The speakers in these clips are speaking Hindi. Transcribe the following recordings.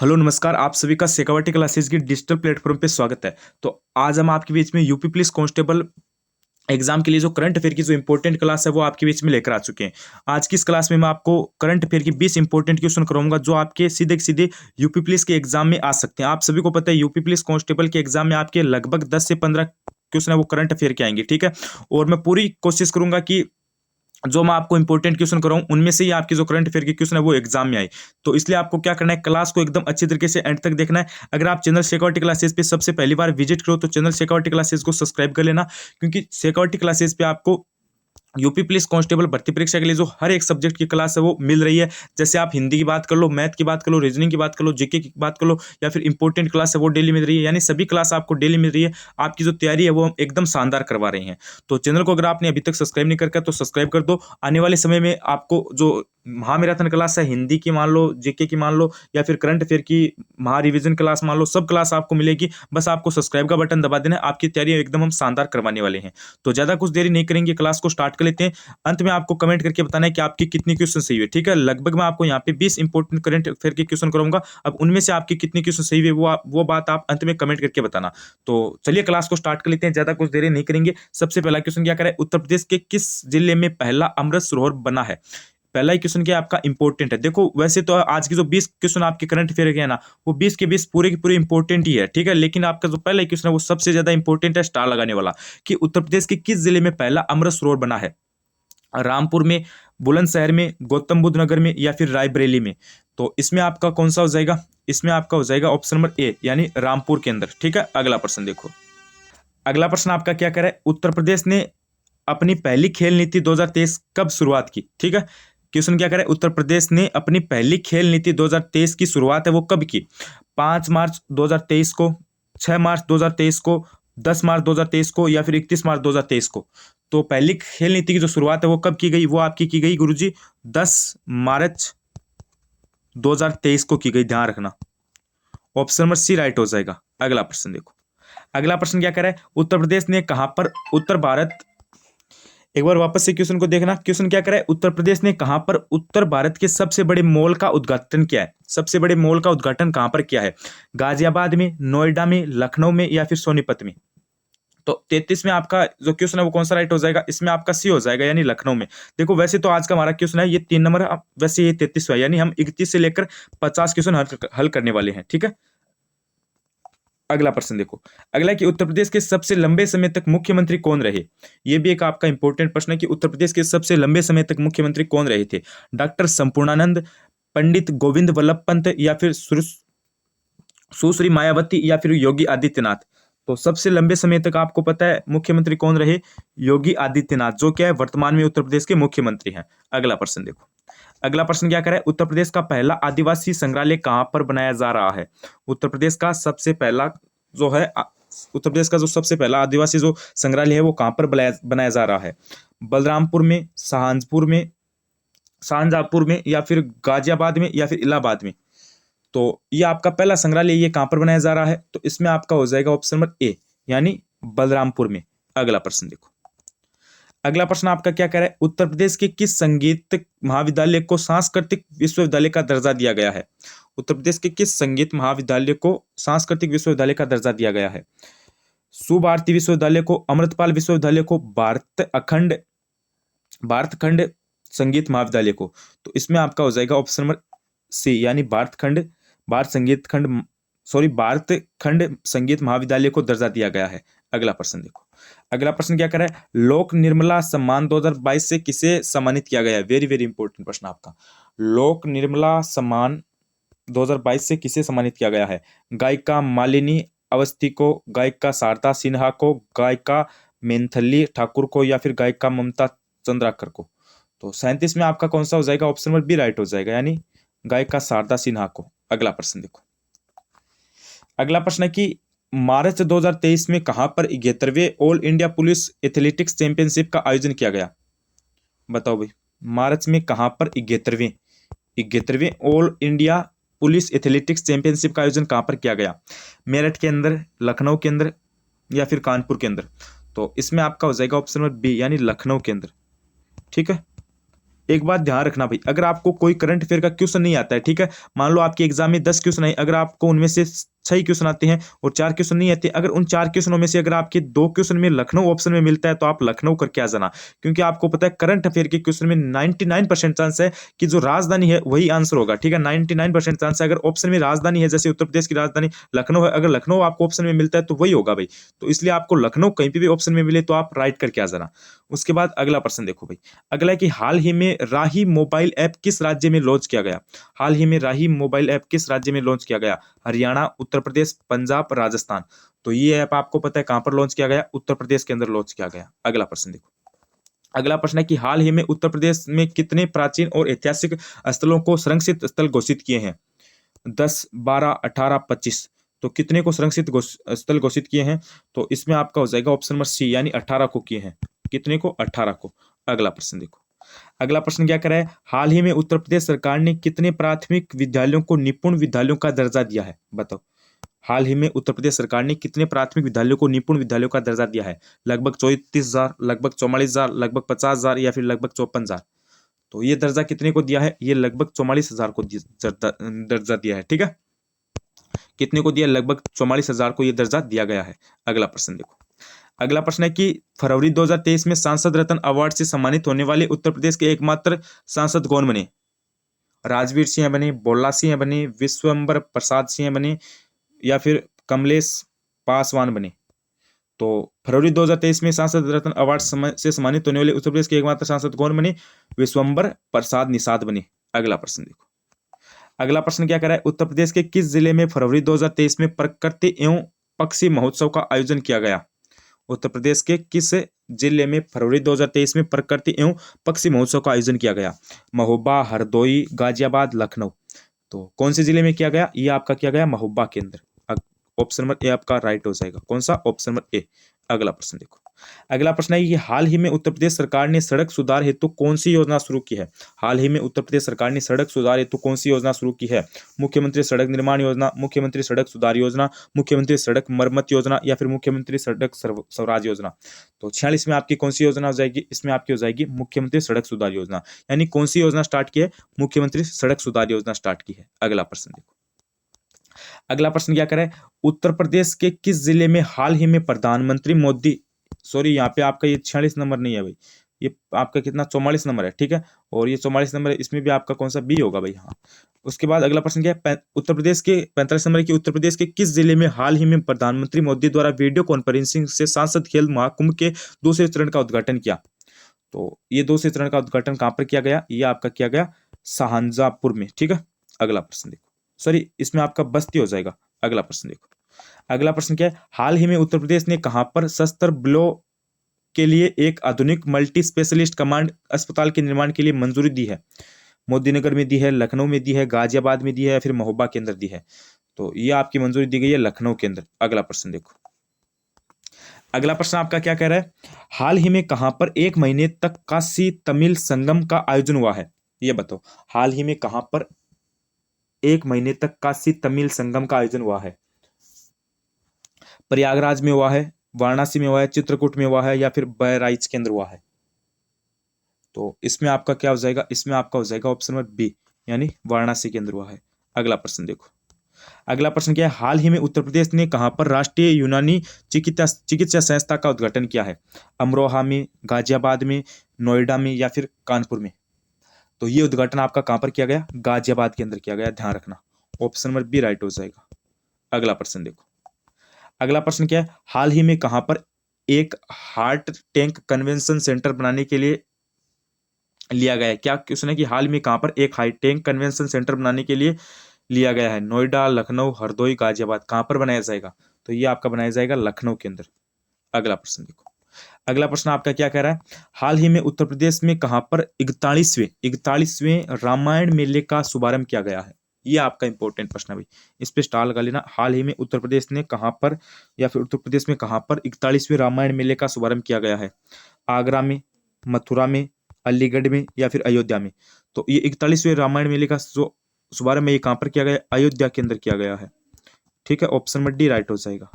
हेलो नमस्कार, आप सभी का शेखावटी क्लासेस की डिजिटल प्लेटफॉर्म पे स्वागत है। तो आज हम आपके बीच में यूपी पुलिस कांस्टेबल एग्जाम के लिए जो करंट अफेयर की जो इंपॉर्टेंट क्लास है वो आपके बीच में लेकर आ चुके हैं। आज की इस क्लास में मैं आपको करंट अफेयर की 20 इंपॉर्टेंट क्वेश्चन कराऊंगा जो आपके सीधे सीधे यूपी पुलिस के एग्जाम में आ सकते हैं। आप सभी को पता है यूपी पुलिस कांस्टेबल के एग्जाम में आपके लगभग 10 से 15 क्वेश्चन है वो करंट अफेयर के आएंगे, ठीक है। और मैं पूरी कोशिश करूंगा कि जो मैं आपको इंपॉर्टेंट क्वेश्चन कराऊं उनमें से ही आपके जो करंट अफेयर के क्वेश्चन है वो एग्जाम में आए। तो इसलिए आपको क्या करना है, क्लास को एकदम अच्छी तरीके से एंड तक देखना है। अगर आप चैनल शेखावटी क्लासेस पे सबसे पहली बार विजिट करो तो चैनल शेखावटी क्लासेस को सब्सक्राइब कर लेना, क्योंकि शेखावटी क्लासेस पे आपको यूपी पुलिस कांस्टेबल भर्ती परीक्षा के लिए जो हर एक सब्जेक्ट की क्लास है वो मिल रही है। जैसे आप हिंदी की बात कर लो, मैथ की बात कर लो, रीजनिंग की बात कर लो, जीके की बात कर लो, या फिर इंपॉर्टेंट क्लास है वो डेली मिल रही है। यानी सभी क्लास आपको डेली मिल रही है। आपकी जो तैयारी है वो हम एकदम शानदार करवा रहे हैं। तो चैनल को अगर आपने अभी तक सब्सक्राइब नहीं करके तो सब्सक्राइब कर दो। आने वाले समय में आपको जो महामैराथन क्लास है, हिंदी की मान लो, जीके की मान लो, या फिर करंट अफेयर की महा रिवीजन क्लास मान लो, सब क्लास आपको मिलेगी। बस आपको सब्सक्राइब का बटन दबा देना है। आपकी तैयारी एकदम हम शानदार करवाने वाले हैं। तो ज्यादा कुछ देरी नहीं करेंगे, क्लास को स्टार्ट कर लेते हैं। अंत में आपको कमेंट करके बताना है कि आपकी कितनी क्वेश्चन सही हुए, ठीक है। लगभग मैं आपको यहाँ पे 20 इंपॉर्टेंट करंट अफेयर के क्वेश्चन कराऊंगा। अब उनमें से आपकी कितनी क्वेश्चन सही हुए वो बात आप अंत में कमेंट करके बताना। तो चलिए क्लास को स्टार्ट कर लेते हैं, ज्यादा कुछ देरी नहीं करेंगे। सबसे पहला क्वेश्चन क्या करें, उत्तर प्रदेश के किस जिले में पहला अमृत सरोवर बना है। पहला ही क्वेश्चन क्या आपका इंपॉर्टेंट है। देखो वैसे तो आज की जो 20 क्वेश्चन आपके करंट अफेयर के है ना, वो 20 के 20 पूरे के पूरे इंपॉर्टेंट ही है, ठीक है। लेकिन आपका जो पहला क्वेश्चन है वो सबसे ज्यादा इंपॉर्टेंट है, स्टार लगाने वाला, कि उत्तर प्रदेश के किस जिले में पहला अमृत सरोवर बना है। रामपुर में, बुलंदशहर में, गौतम बुद्ध नगर में, या फिर रायबरेली में। तो इसमें आपका कौन सा हो जाएगा, इसमें आपका हो जाएगा ऑप्शन नंबर ए, यानी रामपुर के अंदर, ठीक है। अगला प्रश्न देखो, अगला प्रश्न आपका क्या करे, उत्तर प्रदेश ने अपनी पहली खेल नीति 2023 कब शुरुआत की, ठीक है। क्वेश्चन क्या करे, उत्तर प्रदेश ने अपनी पहली खेल नीति 2023 की शुरुआत है वो कब की। 5 मार्च 2023 को, 6 मार्च 2023 को, 10 मार्च 2023 को, या फिर 31 मार्च 2023 को। तो पहली खेल नीति की जो शुरुआत है वो कब की गई, वो आपकी की गई गुरुजी 10 मार्च 2023 को की गई, ध्यान रखना। ऑप्शन नंबर सी राइट हो जाएगा। अगला प्रश्न देखो, अगला प्रश्न क्या करे, उत्तर प्रदेश ने कहां पर उत्तर भारत, एक बार वापस से क्वेश्चन को देखना। क्वेश्चन क्या करे, उत्तर प्रदेश ने कहां पर उत्तर भारत के सबसे बड़े मॉल का उद्घाटन किया है। सबसे बड़े मॉल का उद्घाटन कहां पर किया है, गाजियाबाद में, नोएडा में, लखनऊ में, या फिर सोनीपत में। तो 33 में आपका जो क्वेश्चन है वो कौन सा राइट हो जाएगा, इसमें आपका सी हो जाएगा, यानी लखनऊ में। देखो वैसे तो आज का हमारा क्वेश्चन है ये 3 नंबर है, वैसे ये 33 है, यानी हम 31 से लेकर 50 क्वेश्चन हल करने वाले हैं, ठीक है। अगला प्रश्न देखो, अगला कि उत्तर प्रदेश के सबसे लंबे समय तक मुख्यमंत्री कौन रहे। यह भी एक आपका इंपॉर्टेंट प्रश्न है कि उत्तर प्रदेश के सबसे लंबे समय तक मुख्यमंत्री कौन रहे थे। डॉक्टर संपूर्णानंद, पंडित गोविंद वल्लभ पंत, या फिर सुश्री मायावती, या फिर योगी आदित्यनाथ। तो सबसे लंबे समय तक आपको पता है मुख्यमंत्री कौन रहे, योगी आदित्यनाथ, जो क्या है वर्तमान में उत्तर प्रदेश के मुख्यमंत्री हैं। अगला प्रश्न देखो, अगला प्रश्न क्या करे, उत्तर प्रदेश का पहला आदिवासी संग्रहालय कहां पर बनाया जा रहा है। उत्तर प्रदेश का सबसे पहला जो है उत्तर प्रदेश का जो सबसे पहला आदिवासी जो संग्रहालय है वो कहां पर बनाया जा रहा है। बलरामपुर में, शाहजहांपुर में, या फिर गाजियाबाद में, या फिर इलाहाबाद में। तो ये आपका पहला संग्रहालय ये कहां पर बनाया जा रहा है, तो इसमें आपका हो जाएगा ऑप्शन नंबर ए, यानी बलरामपुर में। अगला प्रश्न देखो, अगला प्रश्न आपका क्या कह रहा है, उत्तर प्रदेश के किस संगीत महाविद्यालय को सांस्कृतिक विश्वविद्यालय का दर्जा दिया गया है। उत्तर प्रदेश के किस संगीत महाविद्यालय को सांस्कृतिक विश्वविद्यालय का दर्जा दिया गया है। सुभारती विश्वविद्यालय को, अमृतपाल विश्वविद्यालय को, भारत खंड संगीत महाविद्यालय को। तो इसमें आपका हो जाएगा ऑप्शन नंबर सी, यानी भारत खंड संगीत महाविद्यालय को दर्जा दिया गया है। अगला प्रश्न देखो, अगला प्रश्न क्या कर रहा है, लोक निर्मला सम्मान 2022 से किसे सम्मानित किया गया है। वेरी वेरी इंपॉर्टेंट प्रश्न आपका, लोक निर्मला सम्मान 2022 से किसे सम्मानित किया गया है। गायिका मालिनी अवस्थी को, गायिका शारदा सिन्हा को, गायिका मेंथली ठाकुर को, या फिर गायिका ममता चंद्राकर को। तो 37 में आपका कौन सा हो जाएगा, ऑप्शन नंबर बी राइट हो जाएगा, यानी गायिका शारदा सिन्हा को। अगला प्रश्न देखो, अगला प्रश्न है कि मार्च 2023 में कहां पर 71वें all India police athletics championship का आयोजन किया गया। बताओ भाई, मार्च में कहां पर 71वें all India police athletics championship का आयोजन कहां पर किया गया। मेरठ के अंदर, लखनऊ के अंदर, या फिर कानपुर के अंदर। तो इसमें आपका हो जाएगा ऑप्शन नंबर बी, यानी लखनऊ के अंदर, ठीक है। एक बात ध्यान रखना भाई, अगर आपको कोई करंट अफेयर का क्वेश्चन नहीं आता है, ठीक है, मान लो आपके एग्जाम में 10 क्वेश्चन है, अगर आपको उनमें से 6 क्वेश्चन आते हैं और 4 क्वेश्चन नहीं आते, अगर उन 4 क्वेश्चनों में से अगर आपके 2 क्वेश्चन में लखनऊ ऑप्शन में मिलता है तो आप लखनऊ करके आ जाना, क्योंकि आपको पता है करंट अफेयर के क्वेश्चन में 99% चांस है कि जो राजधानी है वही आंसर होगा, ठीक है, 99% चांस है। अगर ऑप्शन में राजधानी है, जैसे उत्तर प्रदेश की राजधानी लखनऊ है, अगर लखनऊ आपको ऑप्शन में मिलता है तो वही होगा भाई। तो इसलिए आपको लखनऊ कहीं पे भी ऑप्शन में मिले तो आप राइट करके आ जाना। उसके बाद अगला प्रश्न देखो भाई, अगला है कि हाल ही में राही मोबाइल ऐप किस राज्य में लॉन्च किया गया? हाल ही में राही मोबाइल ऐप किस राज्य में लॉन्च किया गया? हरियाणा, उत्तर प्रदेश, पंजाब, राजस्थान। तो ये ऐप आपको पता है कहां पर लॉन्च किया गया? उत्तर प्रदेश के अंदर लॉन्च किया गया। अगला प्रश्न देखो, अगला प्रश्न है कि हाल ही में उत्तर प्रदेश में कितने प्राचीन और ऐतिहासिक स्थलों को संरक्षित स्थल घोषित किए हैं? 10, 12, 18, 25। तो कितने को संरक्षित स्थल घोषित किए हैं? तो इसमें आपका हो जाएगा ऑप्शन नंबर सी, यानी 18 को किए हैं। कितने को? 18 को। अगला प्रश्न देखो, अगला प्रश्न क्या कर रहा है? हाल ही में उत्तर प्रदेश सरकार ने कितने प्राथमिक विद्यालयों को निपुण विद्यालयों का दर्जा दिया है? बताओ, हाल ही में उत्तर प्रदेश सरकार ने कितने प्राथमिक विद्यालयों को निपुण विद्यालयों का दर्जा दिया है? लगभग 34,000, लगभग 44,000, लगभग 50,000 या फिर लगभग 54,000। तो ये दर्जा कितने को दिया है? ये लगभग 44,000 को दर्जा दिया है, ठीक है। कितने को दिया? लगभग 44,000 को ये दर्जा दिया गया है। अगला प्रश्न देखो, अगला प्रश्न है कि फरवरी 2023 में सांसद रत्न अवार्ड से सम्मानित होने वाले उत्तर प्रदेश के एकमात्र सांसद कौन बने? राजवीर सिंह बने, बोल्ला सिंह बने, विश्वम्बर प्रसाद सिंह बने या फिर कमलेश पासवान बने? तो फरवरी 2023 में सांसद रत्न अवार्ड से सम्मानित होने वाले उत्तर प्रदेश के एकमात्र सांसद कौन बने? विश्वम्बर प्रसाद निषाद बने। अगला प्रश्न देखो, अगला प्रश्न क्या कर रहा है? उत्तर प्रदेश के किस जिले में फरवरी 2023 में प्रकृति एवं पक्षी महोत्सव का आयोजन किया गया? उत्तर प्रदेश के किस जिले में फरवरी 2023 में प्रकृति एवं पक्षी महोत्सव का आयोजन किया गया? महोबा, हरदोई, गाजियाबाद, लखनऊ। तो कौन से जिले में किया गया? ये आपका किया गया महोबा के अंदर। ऑप्शन नंबर ए आपका राइट हो जाएगा। कौन सा? Option number A. अगला प्रश्न देखो, अगला प्रश्न है कि हाल ही में उत्तर प्रदेश सरकार ने सड़क सुधार हेतु कौन सी योजना शुरू की है? हाल ही में उत्तर प्रदेश सरकार ने सड़क सुधार हेतु कौन सी योजना शुरू की है? मुख्यमंत्री सड़क निर्माण योजना, मुख्यमंत्री सड़क सुधार योजना, मुख्यमंत्री सड़क मरम्मत योजना या फिर मुख्यमंत्री सड़क स्वराज योजना। तो 46 में आपकी कौन सी योजना हो जाएगी? इसमें आपकी हो जाएगी मुख्यमंत्री सड़क सुधार योजना। यानी कौन सी योजना स्टार्ट की है? मुख्यमंत्री सड़क सुधार योजना स्टार्ट की है। अगला प्रश्न देखो, अगला प्रश्न क्या करे? उत्तर प्रदेश के किस जिले में हाल ही में प्रधानमंत्री मोदी, सॉरी यहाँ पे आपका ये 46 नंबर नहीं है भाई, ये आपका कितना 44 नंबर है, ठीक है, और ये 44 नंबर है, इसमें भी आपका कौन सा बी होगा भाई? हाँ। उसके बाद अगला प्रश्न क्या है? उत्तर प्रदेश के 45 नंबर की, उत्तर प्रदेश के किस जिले में हाल ही में प्रधानमंत्री मोदी द्वारा वीडियो कॉन्फ्रेंसिंग से सांसद खेल महाकुंभ के दूसरे चरण का उद्घाटन किया? तो ये दूसरे चरण का उद्घाटन कहां पर किया गया? ये आपका किया गया शाहजहांपुर में, ठीक है। अगला प्रश्न देखो, सॉरी इसमें आपका बस्ती हो जाएगा। अगला प्रश्न देखो, अगला प्रश्न क्या है? हाल ही में उत्तर प्रदेश ने कहां पर शस्त्र ब्लो के लिए एक आधुनिक मल्टी स्पेशलिस्ट कमांड अस्पताल के निर्माण के लिए मंजूरी दी है? मोदीनगर में दी है, लखनऊ में दी है, गाजियाबाद में दी है या फिर महोबा के अंदर दी है? तो ये आपकी मंजूरी दी गई है लखनऊ के अंदर। अगला प्रश्न देखो, अगला प्रश्न आपका क्या कह रहा है? हाल ही में कहां पर 1 महीने तक काशी तमिल संगम का आयोजन हुआ है? ये बताओ, हाल ही में कहां पर 1 महीने तक काशी तमिल संगम का आयोजन हुआ है? प्रयागराज में हुआ है, वाराणसी में हुआ है, चित्रकूट में हुआ है या फिर बहराइच के अंदर हुआ है? तो इसमें आपका क्या हो जाएगा? इसमें आपका हो जाएगा ऑप्शन नंबर बी, यानी वाराणसी के अंदर हुआ है। अगला प्रश्न देखो, अगला प्रश्न क्या है? हाल ही में उत्तर प्रदेश ने कहां पर राष्ट्रीय यूनानी चिकित्सा संस्था का उद्घाटन किया है? अमरोहा में, गाजियाबाद में, नोएडा में या फिर कानपुर में? तो ये उद्घाटन आपका कहां पर किया गया? गाजियाबाद के अंदर किया गया, ध्यान रखना। ऑप्शन नंबर बी राइट हो जाएगा। अगला प्रश्न देखो, अगला प्रश्न क्या है? हाल ही में कहां पर एक हार्ट टैंक कन्वेंशन सेंटर बनाने के लिए लिया गया है? क्या क्वेश्चन है कि हाल में कहां पर एक हाई टैंक कन्वेंशन सेंटर बनाने के लिए लिया गया है? नोएडा, लखनऊ, हरदोई, गाजियाबाद, कहां पर बनाया जाएगा? तो ये आपका बनाया जाएगा लखनऊ के अंदर। अगला प्रश्न देखो, अगला प्रश्न आपका क्या कह रहा है? हाल ही में उत्तर प्रदेश में कहां पर 41वें रामायण मेले का शुभारंभ किया गया है? ये आपका इंपॉर्टेंट प्रश्न है भाई, इस पे स्टार लगा लेना। हाल ही में उत्तर प्रदेश ने कहां पर या फिर उत्तर प्रदेश में कहां पर 41वें रामायण मेले का शुभारंभ किया गया है? आगरा में, मथुरा में, अलीगढ़ में या फिर अयोध्या में? तो ये 41वें रामायण मेले का जो शुभारंभ है ये कहां पर किया गया? अयोध्या के अंदर किया गया है, ठीक है। ऑप्शन नंबर डी राइट हो जाएगा।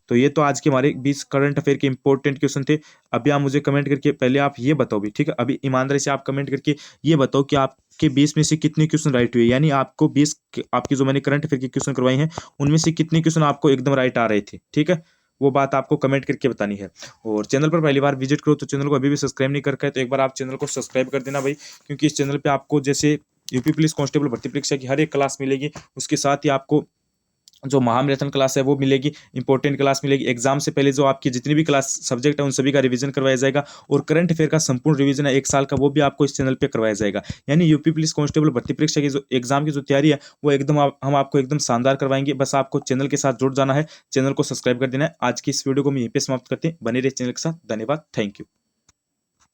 तो ये तो आज के हमारे 20 करंट अफेयर के इंपॉर्टेंट क्वेश्चन थे। अभी आप मुझे कमेंट करके पहले आप ये बताओ भी, ठीक है, अभी ईमानदारी से आप कमेंट करके ये बताओ कि आपके 20 में से कितने क्वेश्चन राइट हुए, यानी आपको 20 आपकी जो मैंने करंट अफेयर के क्वेश्चन करवाए हैं उनमें से कितने क्वेश्चन आपको एकदम राइट आ रहे थे, ठीक है, वो बात आपको कमेंट करके बतानी है। और चैनल पर पहली बार विजिट करो तो चैनल को अभी भी सब्सक्राइब नहीं कर है तो एक बार आप चैनल को सब्सक्राइब कर देना भाई, क्योंकि इस चैनल पे आपको जैसे यूपी पुलिस कांस्टेबल भर्ती परीक्षा की हर एक क्लास मिलेगी, उसके साथ ही आपको जो महामैराथन क्लास है वो मिलेगी, इंपॉर्टेंट क्लास मिलेगी, एग्जाम से पहले जो आपकी जितनी भी क्लास सब्जेक्ट है उन सभी का रिवीजन करवाया जाएगा, और करंट अफेयर का संपूर्ण रिवीजन है 1 साल का, वो भी आपको इस चैनल पे करवाया जाएगा। यानी यूपी पुलिस कांस्टेबल भर्ती परीक्षा की जो एग्जाम की जो तैयारी है वो एकदम हम आपको एकदम शानदार करवाएंगे। बस आपको चैनल के साथ जुड़ जाना है, चैनल को सब्सक्राइब कर देना है। आज की इस वीडियो को हम यहीं पे समाप्त करते हैं, बने रहे चैनल के साथ। धन्यवाद, थैंक यू।